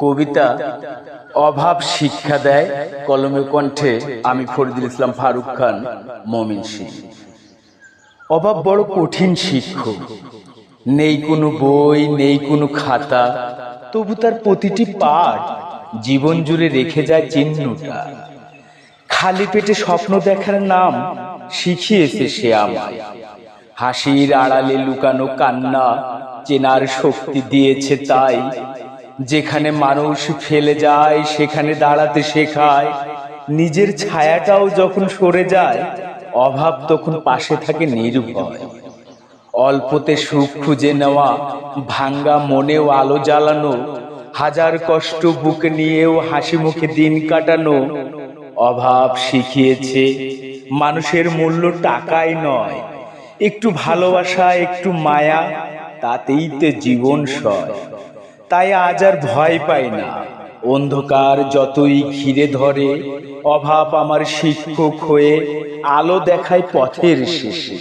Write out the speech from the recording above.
কবিতা অভাব শিক্ষা দেয়, কলমে কণ্ঠে আমি ফরিদুল ইসলাম ফারুক খান, ময়মনসিংহ। অভাব বড় কঠিন শিক্ষক, নেই কোনো বই, নেই কোনো খাতা, তবু তার প্রতিটি পাঠ জীবন জুড়ে রেখে যায় চিহ্নটা। খালি পেটে স্বপ্ন দেখার নাম শিখিয়েছে সে আমায়, হাসির আড়ালে লুকানো কান্না চেনার শক্তি দিয়েছে তাই। যেখানে মানুষ ফেলে যায় সেখানে দাঁড়াতে শেখায়, নিজের ছায়াটাও যখন সরে যায় অভাব তখন পাশে থাকে নির্ভয়। অল্পতে সুখ খুঁজে নেওয়া, ভাঙ্গা মনেও আলো জ্বালানো, হাজার কষ্ট বুকে নিয়েও হাসি মুখে দিন কাটানো। অভাব শিখিয়েছে মানুষের মূল্য টাকায় নয়, একটু ভালোবাসা, একটু মায়া, তাতেই তো জীবন সয়। তাই আজ আর ভয় পাই না, অন্ধকার যতই ঘিরে ধরে, অভাব আমার শিক্ষক হয়ে আলো দেখায় পথের শেষে।